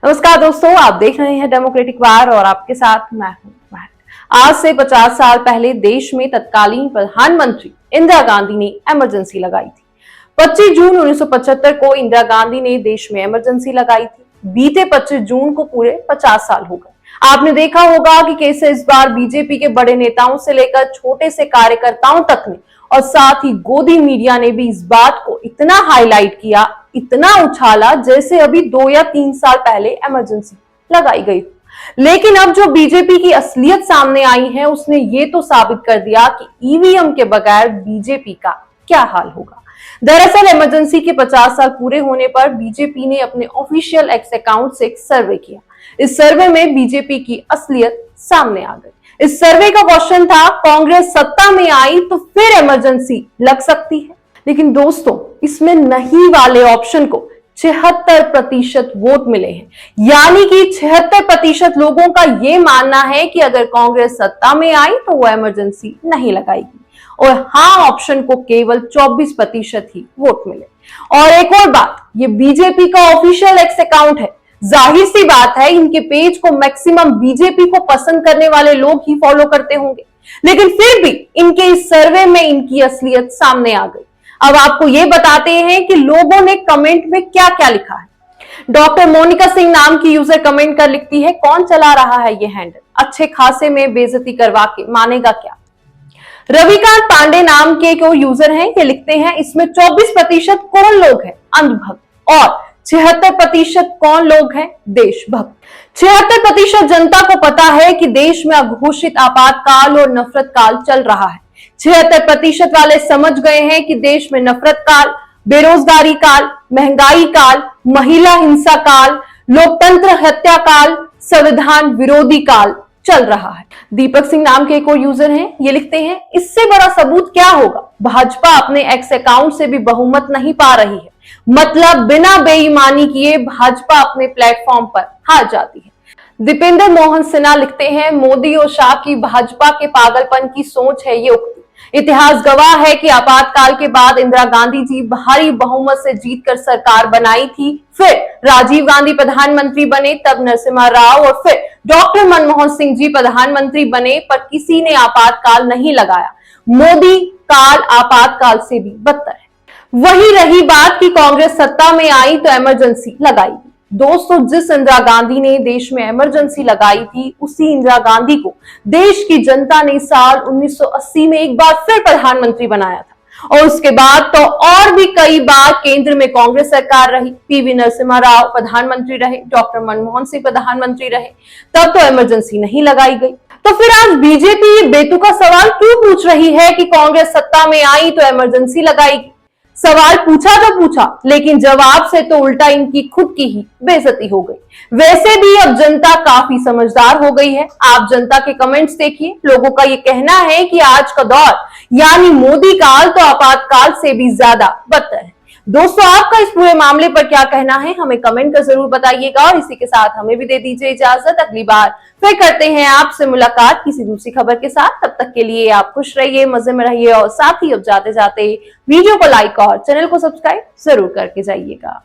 नमस्कार दोस्तों, आप देख रहे हैं डेमोक्रेटिक वार और आपके साथ मैं हूं महक। आज से 50 साल पहले देश में तत्कालीन प्रधानमंत्री इंदिरा गांधी ने इमरजेंसी लगाई थी। 25 जून 1975 को इंदिरा गांधी ने देश में इमरजेंसी लगाई थी। बीते 25 जून को पूरे 50 साल हो गए। आपने देखा होगा कि कैसे इस बार बीजेपी के बड़े नेताओं से लेकर छोटे से कार्यकर्ताओं तक ने और साथ ही गोदी मीडिया ने भी इस बात को इतना हाईलाइट किया, इतना उछाला जैसे अभी 2 या 3 साल पहले इमरजेंसी लगाई गई। लेकिन अब जो बीजेपी की असलियत सामने आई है उसने ये तो साबित कर दिया कि ईवीएम के बगैर बीजेपी का क्या हाल होगा। दरअसल इमरजेंसी के 50 साल पूरे होने पर बीजेपी ने अपने ऑफिशियल एक्स अकाउंट से एक सर्वे किया। इस सर्वे में बीजेपी की असलियत सामने आ गई। इस सर्वे का क्वेश्चन था, कांग्रेस सत्ता में आई तो फिर इमरजेंसी लग सकती है। लेकिन दोस्तों, इसमें नहीं वाले ऑप्शन को 76% वोट मिले हैं। यानी कि 76% लोगों का यह मानना है कि अगर कांग्रेस सत्ता में आई तो वो इमरजेंसी नहीं लगाएगी और हाँ ऑप्शन को केवल 24% ही वोट मिले। और एक और बात, ये बीजेपी का ऑफिशियल एक्स अकाउंट है। जाहिर सी बात है इनके पेज को मैक्सिमम बीजेपी को पसंद करने वाले लोग ही फॉलो करते होंगे, लेकिन फिर भी इनके इस सर्वे में इनकी असलियत सामने आ गई। अब आपको ये बताते हैं कि लोगों ने कमेंट में क्या क्या लिखा है। डॉक्टर मोनिका सिंह नाम की यूजर कमेंट कर लिखती है, कौन चला रहा है ये हैंडल, अच्छे खासे में बेइज्जती करवा के मानेगा क्या। रविकांत पांडे नाम के एक और यूजर हैं, ये लिखते हैं इसमें 24% कौन लोग हैं अंधभक्त और 76% कौन लोग हैं देशभक्त। 76% जनता को पता है कि देश में अघोषित आपातकाल और नफरत काल चल रहा है। 76% वाले समझ गए हैं कि देश में नफरत काल, बेरोजगारी काल, महंगाई काल, महिला हिंसा काल, लोकतंत्र हत्या काल, संविधान विरोधी काल चल रहा है। दीपक सिंह नाम के एक और यूजर हैं, ये लिखते हैं इससे बड़ा सबूत क्या होगा, भाजपा अपने एक्स अकाउंट से भी बहुमत नहीं पा रही है, मतलब बिना बेईमानी किए भाजपा अपने प्लेटफॉर्म पर हार जाती है। दीपेंद्र मोहन सिन्हा लिखते हैं, मोदी और शाह की भाजपा के पागलपन की सोच है ये उक्ति। इतिहास गवाह है कि आपातकाल के बाद इंदिरा गांधी जी भारी बहुमत से जीतकर सरकार बनाई थी, फिर राजीव गांधी प्रधानमंत्री बने, तब नरसिम्हा राव और फिर डॉक्टर मनमोहन सिंह जी प्रधानमंत्री बने, पर किसी ने आपातकाल नहीं लगाया। मोदी काल आपातकाल से भी बदतर है। वही रही बात कि कांग्रेस सत्ता में आई तो इमरजेंसी लगाएगी। दोस्तों, जिस इंदिरा गांधी ने देश में इमरजेंसी लगाई थी उसी इंदिरा गांधी को देश की जनता ने साल 1980 में एक बार फिर प्रधानमंत्री बनाया था और उसके बाद तो और भी कई बार केंद्र में कांग्रेस सरकार रही, पीवी नरसिम्हा राव प्रधानमंत्री रहे, डॉक्टर मनमोहन सिंह प्रधानमंत्री रहे, तब तो इमरजेंसी नहीं लगाई गई। तो फिर आज बीजेपी ये बेतुका सवाल क्यों पूछ रही है कि कांग्रेस सत्ता में आई तो इमरजेंसी लगाएगी। सवाल पूछा तो पूछा, लेकिन जवाब से तो उल्टा इनकी खुद की ही बेइज्जती हो गई। वैसे भी अब जनता काफी समझदार हो गई है। आप जनता के कमेंट्स देखिए, लोगों का ये कहना है कि आज का दौर यानी मोदी काल तो आपातकाल से भी ज्यादा बदतर है। दोस्तों, आपका इस पूरे मामले पर क्या कहना है हमें कमेंट कर जरूर बताइएगा और इसी के साथ हमें भी दे दीजिए इजाजत। अगली बार फिर करते हैं आपसे मुलाकात किसी दूसरी खबर के साथ। तब तक के लिए आप खुश रहिए, मजे में रहिए और साथ ही अब जाते जाते वीडियो को लाइक और चैनल को सब्सक्राइब जरूर करके जाइएगा।